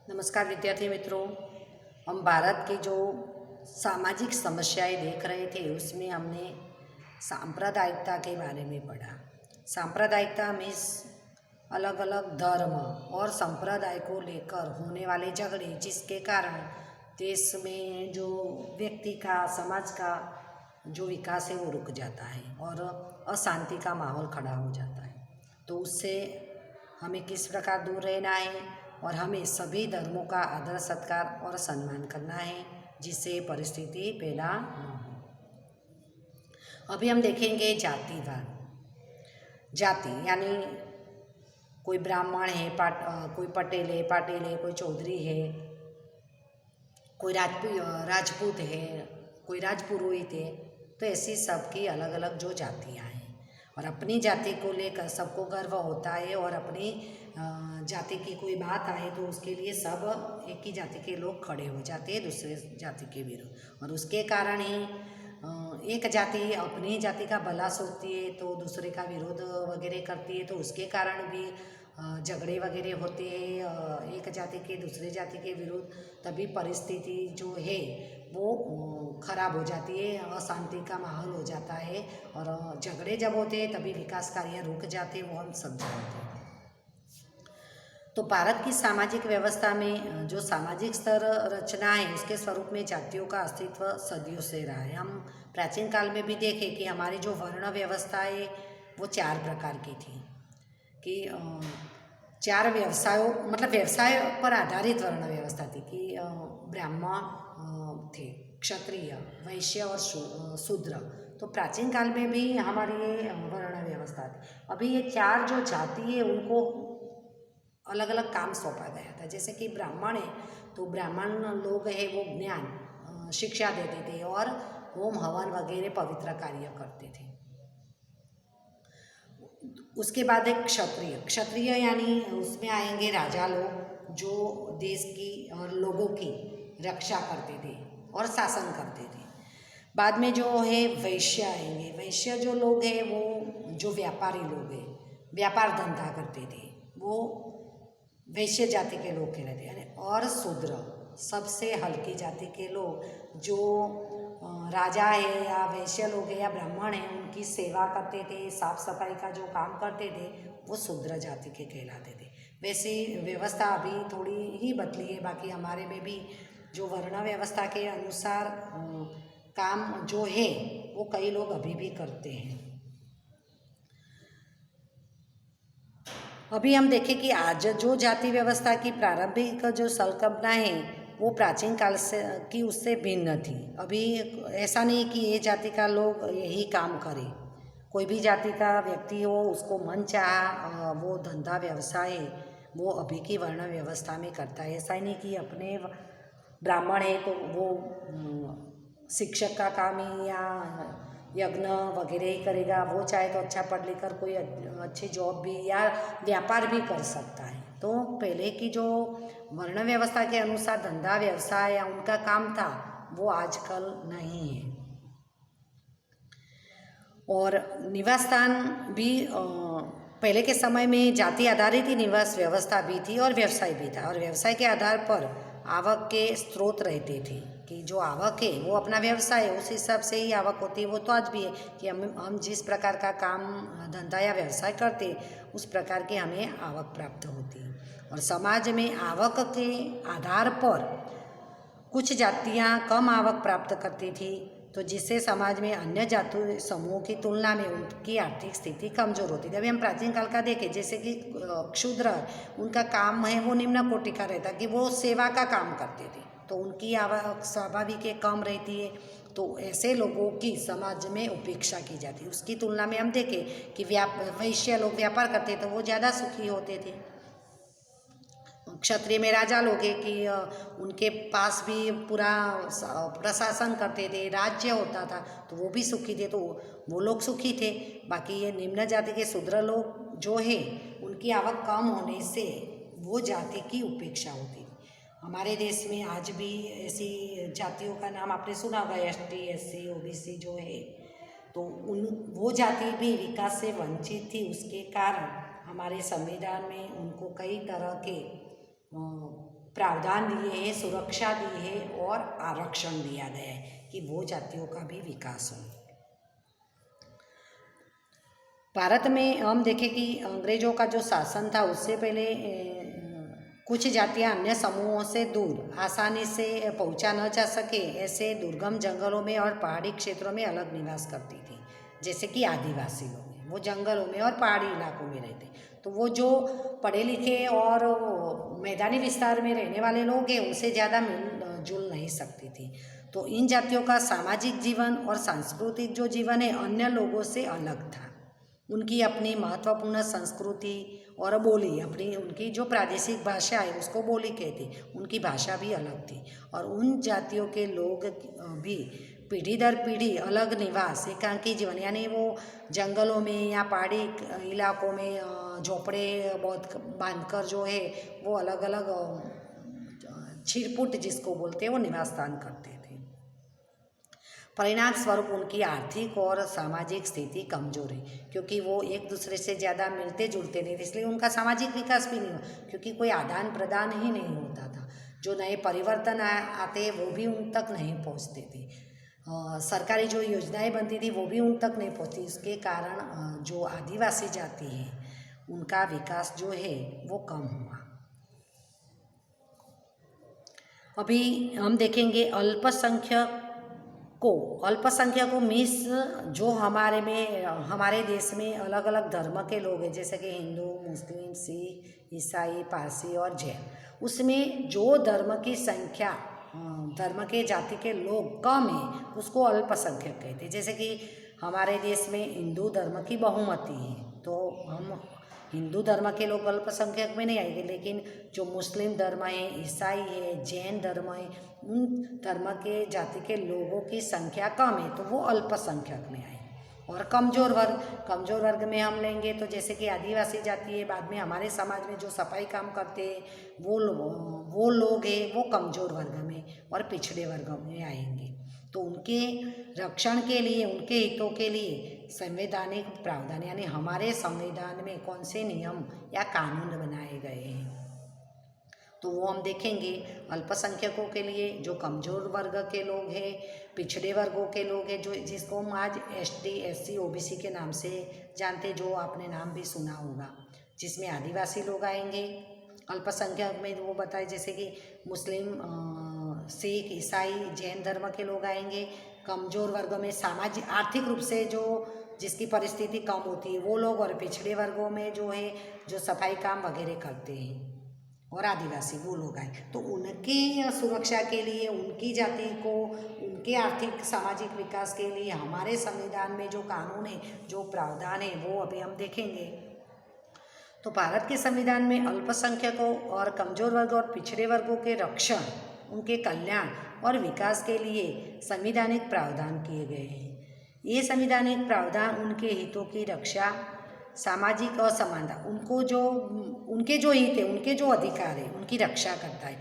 नमस्कार विद्यार्थी मित्रों। हम भारत की जो सामाजिक समस्याएं देख रहे थे उसमें हमने सांप्रदायिकता के बारे में पढ़ा। सांप्रदायिकता मीन्स अलग अलग धर्म और संप्रदाय को लेकर होने वाले झगड़े, जिसके कारण देश में जो व्यक्ति का, समाज का जो विकास है वो रुक जाता है और अशांति का माहौल खड़ा हो जाता है। तो उससे हमें किस प्रकार दूर रहना है और हमें सभी धर्मों का आदर सत्कार और सम्मान करना है, जिससे परिस्थिति पैदा न हो। अभी हम देखेंगे जातिवाद। जाति यानी कोई ब्राह्मण है, कोई पटेल है, कोई चौधरी है, कोई राजपूत है, कोई राजपुरोहित है। तो ऐसी सबकी अलग अलग जो जातियाँ हैं और अपनी जाति को लेकर सबको गर्व होता है और अपनी जाति की कोई बात आए तो उसके लिए सब एक ही जाति के लोग खड़े हो जाते हैं दूसरे जाति के विरुद्ध। और उसके कारण ही एक जाति अपनी जाति का भला सोचती है तो दूसरे का विरोध वगैरह करती है, तो उसके कारण भी झगड़े वगैरह होते हैं एक जाति के दूसरे जाति के विरुद्ध। तभी परिस्थिति जो है वो खराब हो जाती है, अशांति का माहौल हो जाता है और झगड़े जब होते हैं तभी विकास कार्य रुक जाते हैं, वो हम सब जानते हैं। तो भारत की सामाजिक व्यवस्था में जो सामाजिक स्तर रचना है उसके स्वरूप में जातियों का अस्तित्व सदियों से रहा है। हम प्राचीन काल में भी देखें कि हमारी जो वर्ण व्यवस्था है वो 4 प्रकार की थी कि 4 व्यवसायों मतलब व्यवसाय पर आधारित वर्ण व्यवस्था थी कि ब्राह्मण थे, क्षत्रिय, वैश्य और शूद्र। तो प्राचीन काल में भी हमारी ये वर्ण व्यवस्था थी। अभी ये 4 जो जाति है उनको अलग अलग काम सौंपा गया था। जैसे कि ब्राह्मण है तो ब्राह्मण लोग है वो ज्ञान शिक्षा देते थे और होम हवन वगैरह पवित्र कार्य करते थे। उसके बाद एक क्षत्रिय यानी उसमें आएंगे राजा लोग जो देश की और लोगों की रक्षा करते थे और शासन करते थे। बाद में जो है वैश्य आएंगे। वैश्य जो लोग हैं वो जो व्यापारी लोग हैं, व्यापार धंधा करते थे, वो वैश्य जाति के लोग कहलाते हैं। और शूद्र सबसे हल्की जाति के लोग जो राजा है या वैश्य लोग है या ब्राह्मण है उनकी सेवा करते थे, साफ सफाई का जो काम करते थे, वो शूद्र जाति के कहलाते थे। वैसे व्यवस्था अभी थोड़ी ही बदली है, बाकी हमारे में भी जो वर्ण व्यवस्था के अनुसार काम जो है वो कई लोग अभी भी करते हैं। अभी हम देखें कि आज जो जाति व्यवस्था की प्रारंभिक जो संकल्पना है वो प्राचीन काल से की उससे भिन्न थी। अभी ऐसा नहीं कि ये जाति का लोग यही काम करे, कोई भी जाति का व्यक्ति हो उसको मन चाहा वो धंधा व्यवसाय वो अभी की वर्ण व्यवस्था में करता है। ऐसा ही नहीं कि अपने ब्राह्मण है तो वो शिक्षक का काम ही या यज्ञ वगैरह ही करेगा, वो चाहे तो अच्छा पढ़ लिख कर कोई अच्छी जॉब भी या व्यापार भी कर सकता है। तो पहले की जो वर्ण व्यवस्था के अनुसार धंधा व्यवसाय या उनका काम था वो आजकल नहीं है। और निवास स्थान भी पहले के समय में जाति आधारित ही निवास व्यवस्था भी थी और व्यवसाय भी था। और व्यवसाय के आधार पर आवक के स्रोत रहते थे कि जो आवक है वो अपना व्यवसाय है, उस हिसाब से ही आवक होती है। वो तो आज भी है कि हम जिस प्रकार का काम धंधा या व्यवसाय करते उस प्रकार की हमें आवक प्राप्त होती है। और समाज में आवक के आधार पर कुछ जातियाँ कम आवक प्राप्त करती थी, तो जिससे समाज में अन्य जाति समूहों की तुलना में उनकी आर्थिक स्थिति कमजोर होती थी। अभी हम प्राचीन काल का देखें, जैसे कि क्षुद्र, उनका काम है वो निम्न कोटि का रहता कि वो सेवा का काम करते थे, तो उनकी आवक स्वाभाविक है कम रहती है। तो ऐसे लोगों की समाज में उपेक्षा की जाती है। उसकी तुलना में हम देखें कि वैश्य लोग व्यापार करते तो वो ज़्यादा सुखी होते थे। क्षत्रिय में राजा लोग हैं कि उनके पास भी पूरा प्रशासन करते थे, राज्य होता था, तो वो भी सुखी थे, तो वो लोग सुखी थे। बाकी ये निम्न जाति के शूद्र लोग जो है उनकी आवक कम होने से वो जाति की उपेक्षा होती थी। हमारे देश में आज भी ऐसी जातियों का नाम आपने सुना होगा, ST SC OBC जो है, तो वो जाति भी विकास से वंचित थी। उसके कारण हमारे संविधान में उनको कई तरह के प्रावधान दिए हैं, सुरक्षा दी है और आरक्षण दिया गया है कि वो जातियों का भी विकास हो। भारत में हम देखें कि अंग्रेजों का जो शासन था उससे पहले कुछ जातियां अन्य समूहों से दूर आसानी से पहुंचा न जा सके ऐसे दुर्गम जंगलों में और पहाड़ी क्षेत्रों में अलग निवास करती थी। जैसे कि आदिवासी लोग वो जंगलों में और पहाड़ी इलाकों में रहते, तो वो जो पढ़े लिखे और मैदानी विस्तार में रहने वाले लोग हैं उनसे ज़्यादा मिलजुल नहीं सकती थी। तो इन जातियों का सामाजिक जीवन और सांस्कृतिक जो जीवन है अन्य लोगों से अलग था। उनकी अपनी महत्वपूर्ण संस्कृति और बोली, अपनी उनकी जो प्रादेशिक भाषा है उसको बोली कहते, उनकी भाषा भी अलग थी। और उन जातियों के लोग भी पीढ़ी दर पीढ़ी अलग निवास, एकांकी जीवन, यानी वो जंगलों में या पहाड़ी इलाकों में झोपड़े बहुत बांधकर जो है वो अलग अलग छिरपुट जिसको बोलते हैं वो निवास स्थान करते थे। परिणाम स्वरूप उनकी आर्थिक और सामाजिक स्थिति कमजोर है, क्योंकि वो एक दूसरे से ज़्यादा मिलते जुलते नहीं थे, इसलिए उनका सामाजिक विकास भी नहीं हुआ, क्योंकि कोई आदान प्रदान ही नहीं होता था। जो नए परिवर्तन आते वो भी उन तक नहीं पहुंचते थे। सरकारी जो योजनाएं बनती थी वो भी उन तक नहीं पहुंचती। इसके कारण जो आदिवासी जाति है उनका विकास जो है वो कम हुआ। अभी हम देखेंगे अल्पसंख्यकों मीन्स जो हमारे देश में अलग अलग धर्म के लोग हैं, जैसे कि हिंदू, मुस्लिम, सिख, ईसाई, पारसी और जैन। उसमें जो धर्म की संख्या, धर्म के जाति के लोग कम है उसको अल्पसंख्यक कहते हैं। जैसे कि हमारे देश में हिंदू धर्म की बहुमति है, तो हम हिंदू धर्म के लोग अल्पसंख्यक में नहीं आएंगे, लेकिन जो मुस्लिम धर्म है, ईसाई है, जैन धर्म है, उन धर्म के जाति के लोगों की संख्या कम है तो वो अल्पसंख्यक में आए। और कमज़ोर वर्ग में हम लेंगे तो जैसे कि आदिवासी जाति है, बाद में हमारे समाज में जो सफाई काम करते हैं वो लोग हैं, वो कमज़ोर वर्ग में और पिछड़े वर्ग में आएंगे। तो उनके रक्षण के लिए, उनके हितों के लिए संवैधानिक प्रावधान, यानी हमारे संविधान में कौन से नियम या कानून बनाए गए हैं, तो वो हम देखेंगे। अल्पसंख्यकों के लिए जो कमज़ोर वर्ग के लोग हैं, पिछड़े वर्गों के लोग हैं, जो जिसको हम आज ST, SC, OBC के नाम से जानते, जो आपने नाम भी सुना होगा, जिसमें आदिवासी लोग आएंगे। अल्पसंख्यक में वो बताए जैसे कि मुस्लिम, सिख, ईसाई, जैन धर्म के लोग आएंगे। कमज़ोर वर्गों में सामाजिक आर्थिक रूप से जिसकी परिस्थिति कम होती है वो लोग, और पिछड़े वर्गों में जो है जो सफाई काम वगैरह करते हैं, और आदिवासी वो लोग आए। तो उनकी सुरक्षा के लिए, उनकी जाति को, उनके आर्थिक सामाजिक विकास के लिए हमारे संविधान में जो कानून है, जो प्रावधान है, वो अभी हम देखेंगे। तो भारत के संविधान में अल्पसंख्यकों और कमज़ोर वर्ग और पिछड़े वर्गों के रक्षण, उनके कल्याण और विकास के लिए संवैधानिक प्रावधान किए गए हैं। ये संवैधानिक प्रावधान उनके हितों की रक्षा, सामाजिक असमानता, उनके जो हित है, उनके जो अधिकार है, उनकी रक्षा करता है।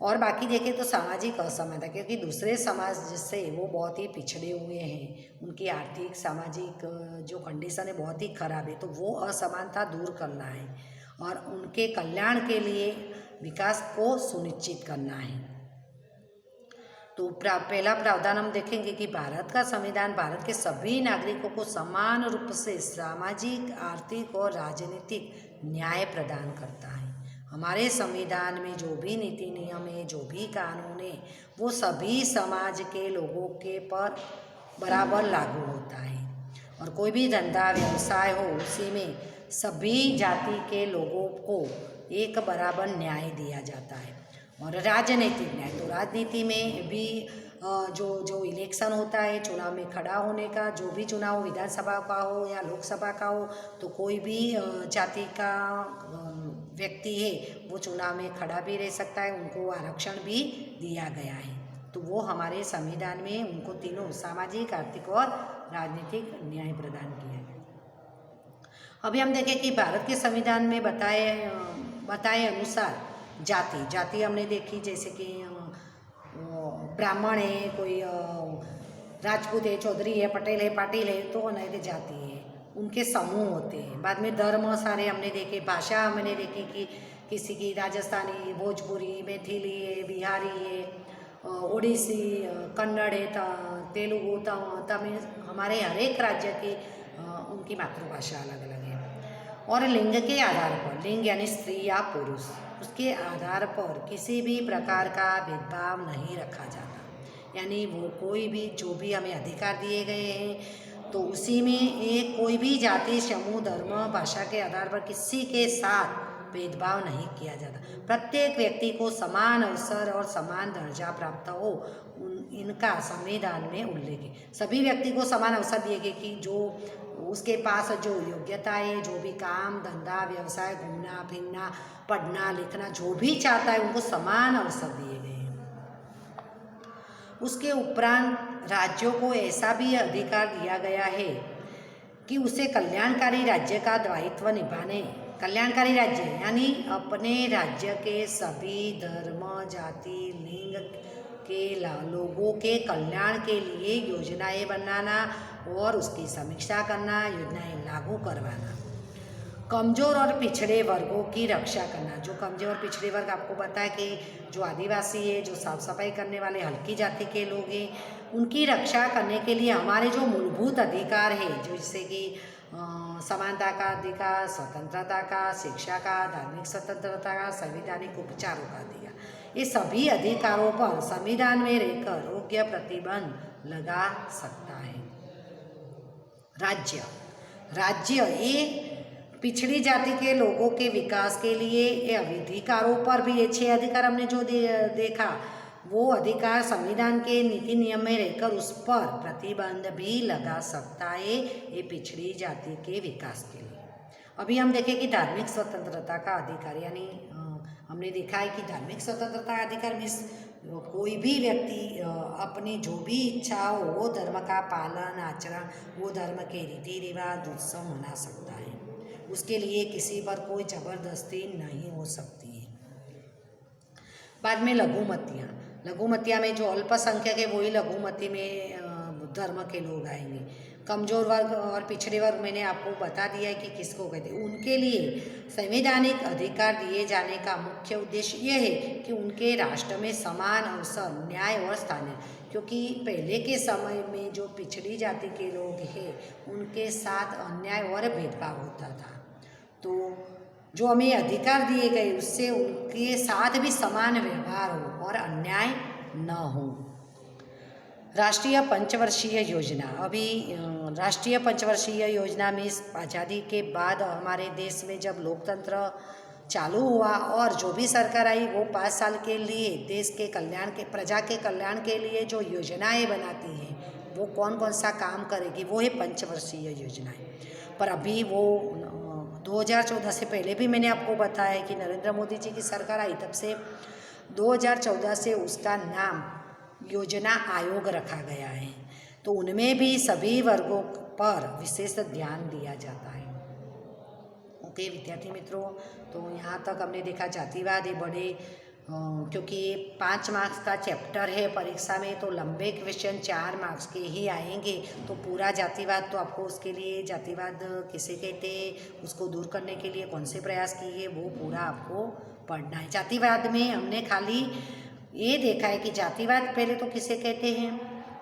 और बाकी देखें तो सामाजिक असमानता, क्योंकि दूसरे समाज से वो बहुत ही पिछड़े हुए हैं, उनकी आर्थिक सामाजिक जो कंडीशन है बहुत ही खराब है, तो वो असमानता दूर करना है और उनके कल्याण के लिए विकास को सुनिश्चित करना है। तो पहला प्रावधान हम देखेंगे कि भारत का संविधान भारत के सभी नागरिकों को समान रूप से सामाजिक, आर्थिक और राजनीतिक न्याय प्रदान करता है। हमारे संविधान में जो भी नीति नियम है, जो भी कानून है, वो सभी समाज के लोगों के पर बराबर लागू होता है। और कोई भी धंधा व्यवसाय हो उसी में सभी जाति के लोगों को एक बराबर न्याय दिया जाता है। और राजनीतिक न्याय, तो राजनीति में भी जो इलेक्शन होता है, चुनाव में खड़ा होने का, जो भी चुनाव विधानसभा का हो या लोकसभा का हो, तो कोई भी जाति का व्यक्ति है वो चुनाव में खड़ा भी रह सकता है, उनको आरक्षण भी दिया गया है। तो वो हमारे संविधान में उनको तीनों सामाजिक, आर्थिक और राजनीतिक न्याय प्रदान किया गया। अभी हम देखें कि भारत के संविधान में बताए अनुसार जाति हमने देखी, जैसे कि ब्राह्मण है, कोई राजपूत है, चौधरी है, पटेल है, पाटिल है, तो अनेक जाति है, उनके समूह होते हैं। बाद में धर्म सारे हमने देखे, भाषा हमने देखी किसी की राजस्थानी, भोजपुरी, मैथिली है, बिहारी है, ओडिसी, कन्नड़ है, तेलुगु, तमिल, हमारे हर एक राज्य की उनकी मातृभाषा अलग अलग है। और लिंग के आधार पर, लिंग यानी स्त्री या पुरुष, उसके आधार पर किसी भी प्रकार का भेदभाव नहीं रखा जाता। यानी वो कोई भी जो भी हमें अधिकार दिए गए हैं तो उसी में एक कोई भी जाति, समूह, धर्म, भाषा के आधार पर किसी के साथ भेदभाव नहीं किया जाता। प्रत्येक व्यक्ति को समान अवसर और समान दर्जा प्राप्त हो, इनका संविधान में उल्लेख है। सभी व्यक्ति को समान अवसर दिए गए कि जो उसके पास जो योग्यता है, जो भी काम धंधा, व्यवसाय, घूमना फिरना, पढ़ना लिखना जो भी चाहता है, उनको समान अवसर दिए गए हैं। उसके उपरांत राज्यों को ऐसा भी अधिकार दिया गया है कि उसे कल्याणकारी राज्य का दायित्व निभाने, कल्याणकारी राज्य यानी अपने राज्य के सभी धर्म, जाति, लिंग के लोगों के कल्याण के लिए योजनाएं बनाना और उसकी समीक्षा करना, योजनाएं लागू करवाना। कमज़ोर और पिछड़े वर्गों की रक्षा करना। जो कमज़ोर और पिछड़े वर्ग, आपको पता है कि जो आदिवासी है, जो साफ सफाई करने वाले हल्की जाति के लोग हैं, उनकी रक्षा करने के लिए हमारे जो मूलभूत अधिकार है, जो जैसे कि समानता का अधिकार, स्वतंत्रता का, शिक्षा का, धार्मिक स्वतंत्रता का, संवैधानिक उपचारों का अधिकार, ये सभी अधिकारों पर संविधान में रहकर योग्य प्रतिबंध लगा सकता है। राज्य ये पिछड़ी जाति के लोगों के विकास के लिए ये अधिकारों पर भी, ये 6 अधिकार हमने जो देखा, वो अधिकार संविधान के नीति नियम में रहकर उस पर प्रतिबंध भी लगा सकता है, ये पिछड़ी जाति के विकास के लिए। अभी हम देखें कि धार्मिक स्वतंत्रता का अधिकार, यानी हमने देखा है कि धार्मिक स्वतंत्रता का अधिकार मीन्स कोई भी व्यक्ति अपनी जो भी इच्छा हो वो धर्म का पालन आचरण, वो धर्म के रीति रिवाज उत्सव मना सकता है। उसके लिए किसी पर कोई जबरदस्ती नहीं हो सकती है। बाद में लघुमतियाँ में जो अल्पसंख्यक है वही लघुमती में धर्म के लोग आएंगे। कमज़ोर वर्ग और पिछड़े वर्ग मैंने आपको बता दिया है कि किसको कहते हैं। उनके लिए संवैधानिक अधिकार दिए जाने का मुख्य उद्देश्य यह है कि उनके राष्ट्र में समान अवसर, न्याय और स्थान है। क्योंकि पहले के समय में जो पिछड़ी जाति के लोग हैं उनके साथ अन्याय और भेदभाव होता था, तो जो हमें अधिकार दिए गए उससे उनके साथ भी समान व्यवहार हो और अन्याय न हो। राष्ट्रीय पंचवर्षीय योजना, अभी राष्ट्रीय पंचवर्षीय योजना में आज़ादी के बाद हमारे देश में जब लोकतंत्र चालू हुआ और जो भी सरकार आई वो 5 साल के लिए देश के कल्याण के, प्रजा के कल्याण के लिए जो योजनाएं बनाती है वो कौन कौन सा काम करेगी, वो है पंचवर्षीय योजनाएं। पर अभी वो 2014 से पहले भी मैंने आपको बताया कि नरेंद्र मोदी जी की सरकार आई, तब से 2014 से उसका नाम योजना आयोग रखा गया है। तो उनमें भी सभी वर्गों पर विशेष ध्यान दिया जाता है। ओके विद्यार्थी मित्रों, तो यहाँ तक हमने देखा जातिवाद है बड़े, क्योंकि 5 मार्क्स का चैप्टर है परीक्षा में, तो लंबे क्वेश्चन 4 मार्क्स के ही आएंगे। तो पूरा जातिवाद, तो आपको उसके लिए जातिवाद किसे कहते हैं, उसको दूर करने के लिए कौन से प्रयास किए, वो पूरा आपको पढ़ना है। जातिवाद में हमने खाली ये देखा है कि जातिवाद पहले तो किसे कहते हैं,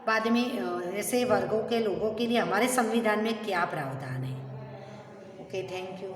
बाद में ऐसे वर्गों के लोगों के लिए हमारे संविधान में क्या प्रावधान है। Okay, thank you.